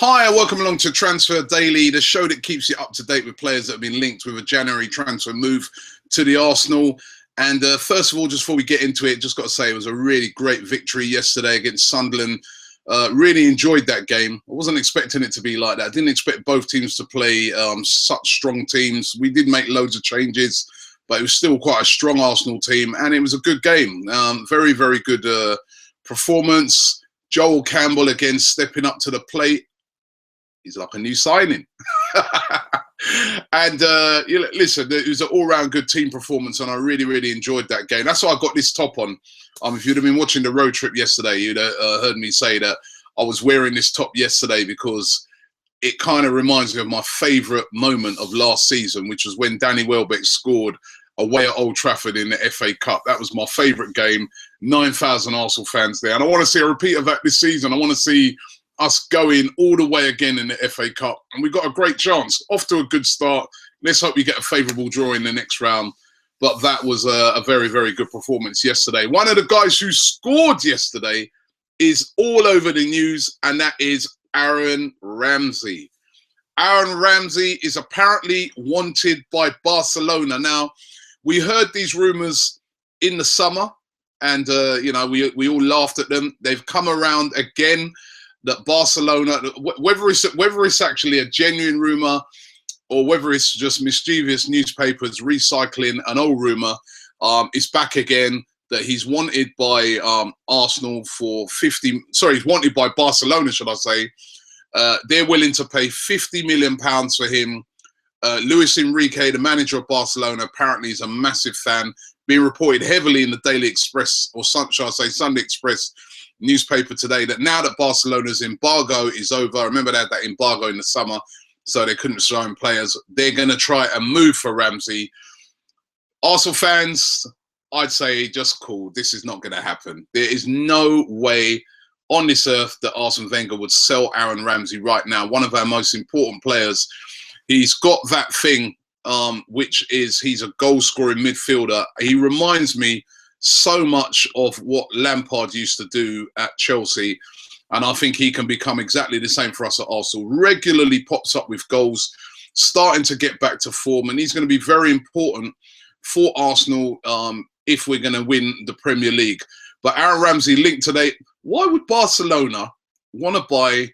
Hi, and welcome along to Transfer Daily, the show that keeps you up to date with players that have been linked with a January transfer move to the Arsenal. And first of all, just before we get into it, just got to say it was a really great victory yesterday against Sunderland. Really enjoyed that game. I wasn't expecting it to be like that. I didn't expect both teams to play such strong teams. We did make loads of changes, but it was still quite a strong Arsenal team, and it was a good game. Very, very good performance. Joel Campbell again stepping up to the plate. He's like a new signing. And listen, it was an all-round good team performance, and I really, really enjoyed that game. That's why I got this top on. If you'd have been watching the road trip yesterday, you'd have heard me say that I was wearing this top yesterday because it kind of reminds me of my favourite moment of last season, which was when Danny Welbeck scored away at Old Trafford in the FA Cup. That was my favourite game. 9,000 Arsenal fans there. And I want to see a repeat of that this season. I want to see us going all the way again in the FA Cup. And we've got a great chance. Off to a good start. Let's hope we get a favourable draw in the next round. But that was a very, very good performance yesterday. One of the guys who scored yesterday is all over the news, and that is Aaron Ramsey. Aaron Ramsey is apparently wanted by Barcelona. Now, we heard these rumours in the summer, and we all laughed at them. They've come around again. That Barcelona, whether it's actually a genuine rumour or whether it's just mischievous newspapers recycling an old rumour, it's back again that he's wanted by Arsenal for he's wanted by Barcelona, should I say. They're willing to pay £50 million for him. Luis Enrique, the manager of Barcelona, apparently is a massive fan, being reported heavily in the Daily Express, or shall I say Sunday Express newspaper today, that now that Barcelona's embargo is over, remember they had that embargo in the summer, so they couldn't sign players, they're going to try and move for Ramsey. Arsenal fans, I'd say just cool. This is not going to happen. There is no way on this earth that Arsene Wenger would sell Aaron Ramsey right now, one of our most important players. He's got that thing, which is he's a goal-scoring midfielder. He reminds me so much of what Lampard used to do at Chelsea, and I think he can become exactly the same for us at Arsenal. Regularly pops up with goals, starting to get back to form, and he's going to be very important for Arsenal if we're going to win the Premier League. But Aaron Ramsey linked today. Why would Barcelona want to buy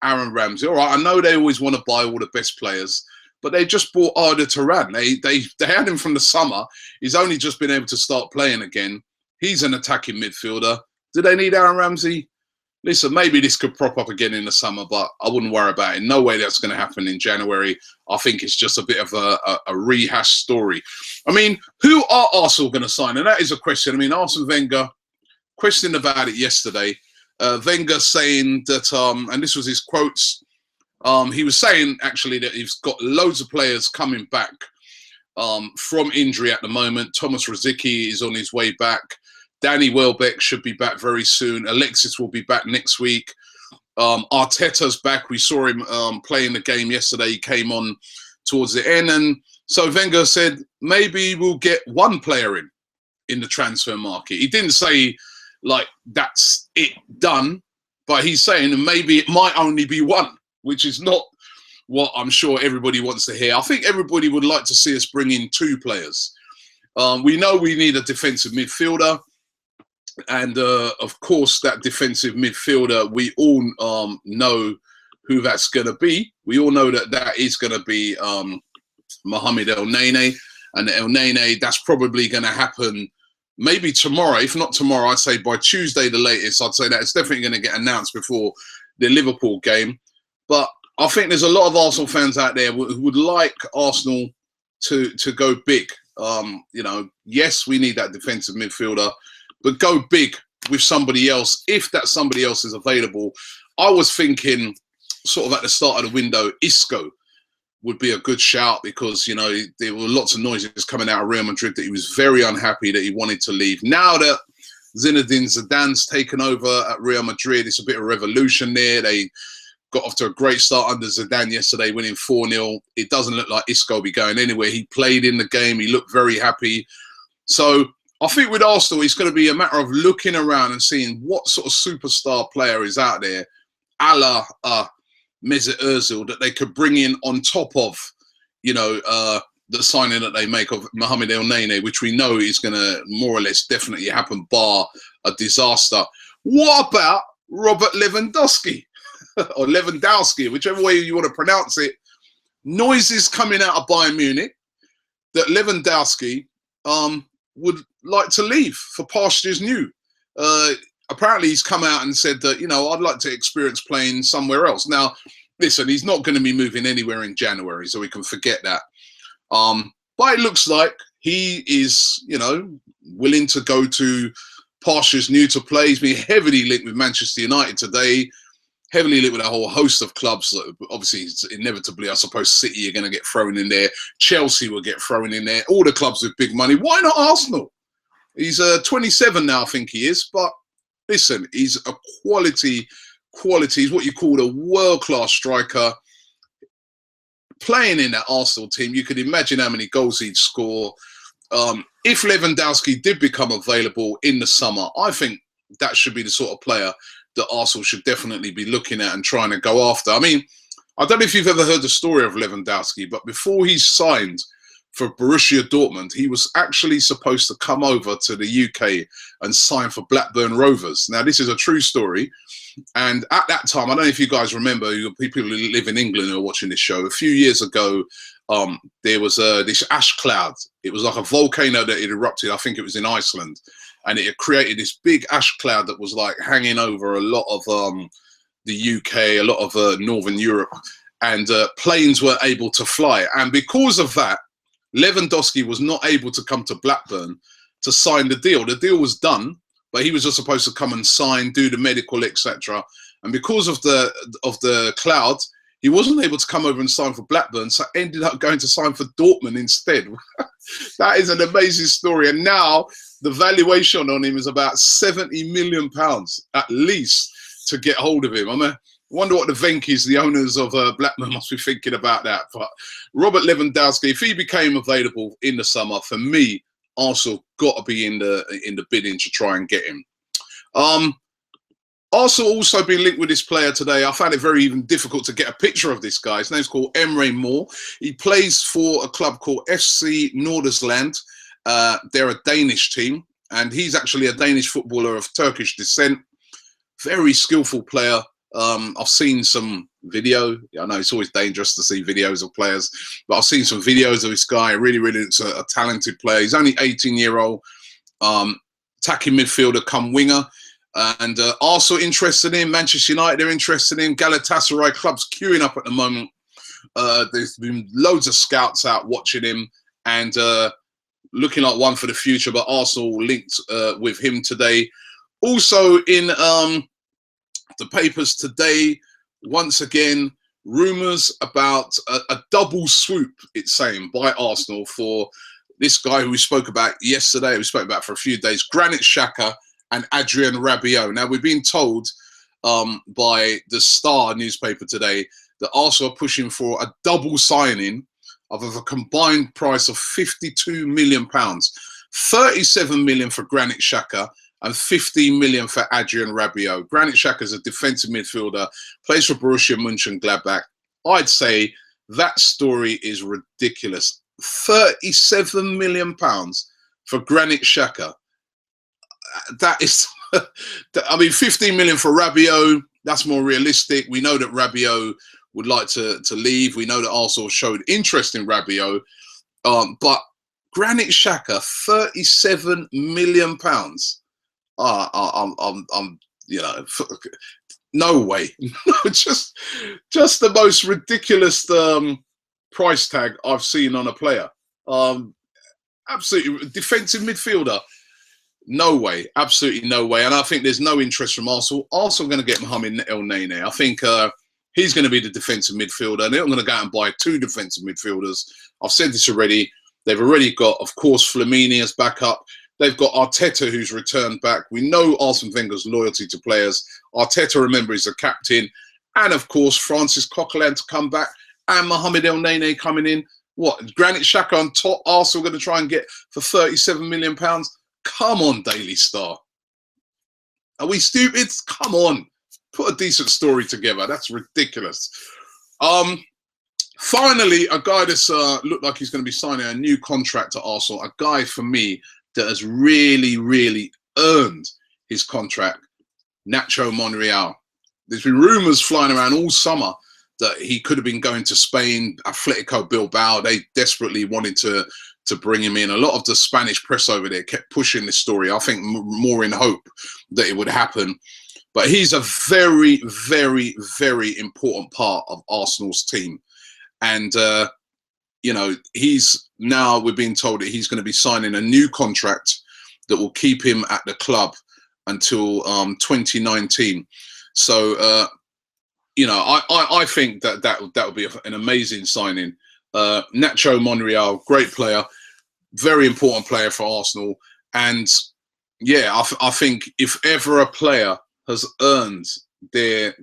Aaron Ramsey? All right, I know they always want to buy all the best players, but they just bought Arda Turan. They had him from the summer. He's only just been able to start playing again. He's an attacking midfielder. Do they need Aaron Ramsey? Listen, maybe this could prop up again in the summer, but I wouldn't worry about it. No way that's going to happen in January. I think it's just a bit of a rehash story. I mean, who are Arsenal going to sign? And that is a question. I mean, Arsene Wenger questioned about it yesterday. Wenger saying that, and this was his quotes, he was saying actually that he's got loads of players coming back from injury at the moment. Thomas Rosicky is on his way back. Danny Welbeck should be back very soon. Alexis will be back next week. Arteta's back. We saw him playing the game yesterday. He came on towards the end. And so Wenger said, maybe we'll get one player in the transfer market. He didn't say, like, that's it, done. But he's saying maybe it might only be one, which is not what I'm sure everybody wants to hear. I think everybody would like to see us bring in two players. We know we need a defensive midfielder. And, of course, that defensive midfielder, we all know who that's going to be. We all know that is going to be Mohamed Elneny. And Elneny, that's probably going to happen maybe tomorrow. If not tomorrow, I'd say by Tuesday the latest. I'd say that it's definitely going to get announced before the Liverpool game. But I think there's a lot of Arsenal fans out there who would like Arsenal to go big. Yes, we need that defensive midfielder, but go big with somebody else if that somebody else is available. I was thinking sort of at the start of the window, Isco would be a good shout because, there were lots of noises coming out of Real Madrid that he was very unhappy that he wanted to leave. Now that Zinedine Zidane's taken over at Real Madrid, it's a bit of a revolution there. They got off to a great start under Zidane yesterday, winning 4-0. It doesn't look like Isco will be going anywhere. He played in the game. He looked very happy. So I think with Arsenal, it's going to be a matter of looking around and seeing what sort of superstar player is out there, a la Mesut Ozil that they could bring in on top of, you know, the signing that they make of Mohamed Elneny, which we know is going to more or less definitely happen, bar a disaster. What about Robert Lewandowski or Lewandowski, whichever way you want to pronounce it? Noises coming out of Bayern Munich that Lewandowski would like to leave for pastures new. Apparently, he's come out and said that, you know, I'd like to experience playing somewhere else. Now, listen, he's not going to be moving anywhere in January, so we can forget that. But it looks like he is, you know, willing to go to pastures new to play. He's been heavily linked with Manchester United today, heavily linked with a whole host of clubs. Obviously, inevitably, I suppose City are going to get thrown in there. Chelsea will get thrown in there. All the clubs with big money. Why not Arsenal? He's 27 now, I think he is. But listen, he's a quality. He's what you call a world-class striker. Playing in that Arsenal team, you could imagine how many goals he'd score. If Lewandowski did become available in the summer, I think that should be the sort of player that Arsenal should definitely be looking at and trying to go after. I mean, I don't know if you've ever heard the story of Lewandowski, but before he signed for Borussia Dortmund, he was actually supposed to come over to the UK and sign for Blackburn Rovers. Now, this is a true story. And at that time, I don't know if you guys remember, people who live in England who are watching this show, a few years ago, there was this ash cloud. It was like a volcano that had erupted. I think it was in Iceland. And it had created this big ash cloud that was like hanging over a lot of the UK, a lot of Northern Europe. And planes weren't able to fly. And because of that, Lewandowski was not able to come to Blackburn to sign the deal. The deal was done, but he was just supposed to come and sign, do the medical, etc. And because of the cloud, he wasn't able to come over and sign for Blackburn, so ended up going to sign for Dortmund instead. That is an amazing story. And now the valuation on him is about £70 million at least to get hold of him. I mean, I wonder what the Venkis, the owners of Blackburn, must be thinking about that. But Robert Lewandowski, if he became available in the summer, for me, Arsenal got to be in the bidding to try and get him. Arsenal also been linked with this player today. I found it very even difficult to get a picture of this guy. His name's called Emery. He plays for a club called F.C. Nordersland. They're a Danish team, and he's actually a Danish footballer of Turkish descent. Very skillful player. I've seen some video. I know it's always dangerous to see videos of players, but I've seen some videos of this guy. Really, it's a talented player. He's only 18-year-old, attacking midfielder come winger. And Arsenal interested in him. Manchester United are interested in him. Galatasaray clubs queuing up at the moment. There's been loads of scouts out watching him and looking like one for the future, but Arsenal linked with him today. Also in the papers today, once again, rumours about a double swoop, it's saying, by Arsenal for this guy who we spoke about yesterday, we spoke about for a few days, Granit Xhaka and Adrien Rabiot. Now, we've been told by the Star newspaper today that Arsenal are pushing for a double signing of a combined price of £52 million. 37 million for Granit Xhaka and 15 million for Adrien Rabiot. Granit Xhaka is a defensive midfielder, plays for Borussia Mönchengladbach. I'd say that story is ridiculous. £37 million for Granit Xhaka. That is, I mean, 15 million for Rabiot, that's more realistic. We know that Rabiot would like to leave. We know that Arsenal showed interest in Rabiot. But Granit Xhaka, £37 million. I'm you know, no way. just the most ridiculous price tag I've seen on a player. Absolutely defensive midfielder. No way, absolutely no way. And I think there's no interest from Arsenal. Arsenal are going to get Mohamed Elneny. I think he's going to be the defensive midfielder. They're not going to go out and buy two defensive midfielders. I've said this already. They've already got, of course, Flamini as backup. They've got Arteta, who's returned back. We know Arsene Wenger's loyalty to players. Arteta, remember, is the captain. And, of course, Francis Coquelin to come back. And Mohamed Elneny coming in. What, Granit Xhaka on top, Arsenal going to try and get for £37 million? Come on, Daily Star. Are we stupid? Come on. Put a decent story together. That's ridiculous. Finally, a guy that's looked like he's going to be signing a new contract to Arsenal. A guy for me that has really, really earned his contract. Nacho Monreal. There's been rumours flying around all summer that he could have been going to Spain, Atletico Bilbao. They desperately wanted to bring him in. A lot of the Spanish press over there kept pushing this story, I think more in hope that it would happen. But he's a very, very, very important part of Arsenal's team. And, you know, we're being told that he's going to be signing a new contract that will keep him at the club until 2019. So, you know, I think that would be an amazing signing. Nacho Monreal, great player, very important player for Arsenal. And yeah, I think if ever a player has earned their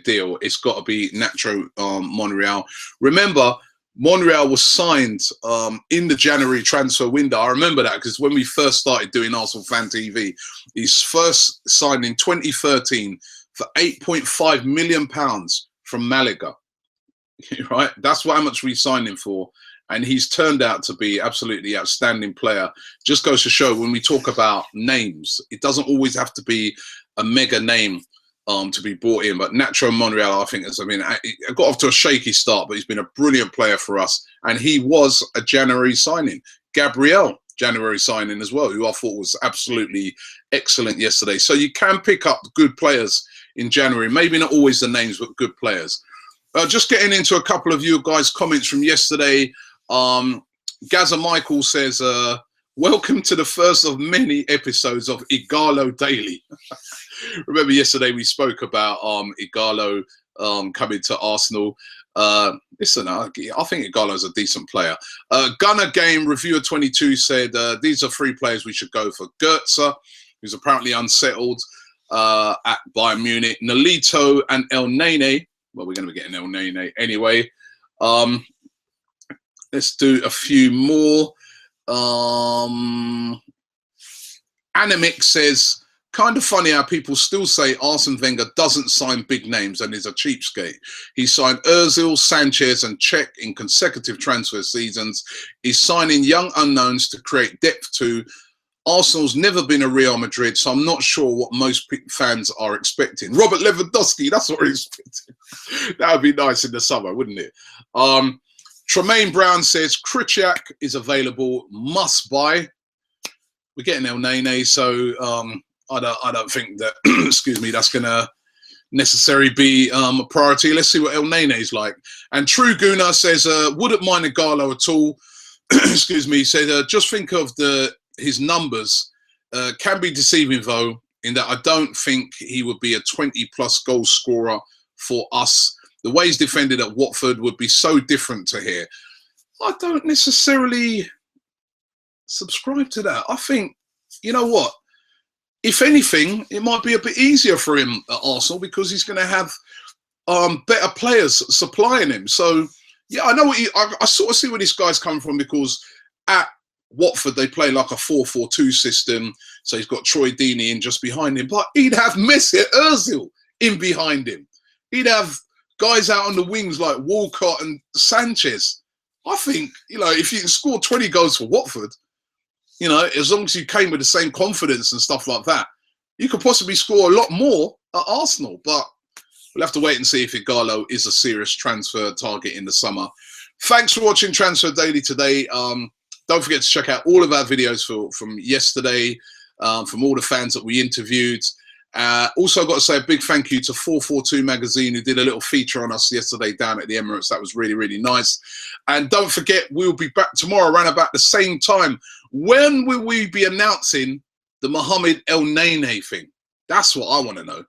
deal, it's got to be Nacho Monreal. Remember, Monreal was signed in the January transfer window. I remember that because when we first started doing Arsenal Fan TV, he's first signed in 2013 for £8.5 million from Malaga. Right, that's how much we signed him for, and he's turned out to be absolutely outstanding player. Just goes to show when we talk about names, it doesn't always have to be a mega name to be brought in. But Nacho Monreal, I think, it got off to a shaky start, but he's been a brilliant player for us, and he was a January signing. Gabriel, January signing as well, who I thought was absolutely excellent yesterday. So you can pick up good players in January, maybe not always the names, but good players. Just getting into a couple of you guys' comments from yesterday. Gaza Michael says, welcome to the first of many episodes of Igalo Daily. Remember yesterday we spoke about Igalo coming to Arsenal. Listen, I think Igalo's a decent player. Gunner Game Reviewer 22 said, these are 3 players we should go for. Goetze, who's apparently unsettled at Bayern Munich. Nolito and Elneny. Well, we're going to be getting Elneny anyway. Let's do a few more. Anemic says, kind of funny how people still say Arsene Wenger doesn't sign big names and is a cheapskate. He signed Ozil, Sanchez and Cech in consecutive transfer seasons. He's signing young unknowns to create depth too. Arsenal's never been a Real Madrid, so I'm not sure what most fans are expecting. Robert Lewandowski, that's what we're expecting. That would be nice in the summer, wouldn't it? Tremaine Brown says, Krzyzak is available, must buy. We're getting Elneny, so I don't think that, excuse me, that's going to necessarily be a priority. Let's see what Elneny's like. And True Guna says, wouldn't mind Igalo at all. Excuse me, he said, just think of his numbers. Can be deceiving, though, in that I don't think he would be a 20-plus goal scorer for us. The way he's defended at Watford would be so different to here. I don't necessarily subscribe to that. I think, you know what? If anything, it might be a bit easier for him at Arsenal because he's going to have better players supplying him. So, yeah, I know I sort of see where this guy's coming from because at Watford, they play like a 4-4-2 system. So he's got Troy Deeney in just behind him. But he'd have Mesut Ozil in behind him. He'd have guys out on the wings like Walcott and Sanchez. I think, you know, if you can score 20 goals for Watford, you know, as long as you came with the same confidence and stuff like that, you could possibly score a lot more at Arsenal. But we'll have to wait and see if Igalo is a serious transfer target in the summer. Thanks for watching Transfer Daily today. Don't forget to check out all of our videos from yesterday, from all the fans that we interviewed. Also, I've got to say a big thank you to 442 Magazine, who did a little feature on us yesterday down at the Emirates. That was really, really nice. And don't forget, we'll be back tomorrow around about the same time. When will we be announcing the Mohamed Elneny thing? That's what I want to know.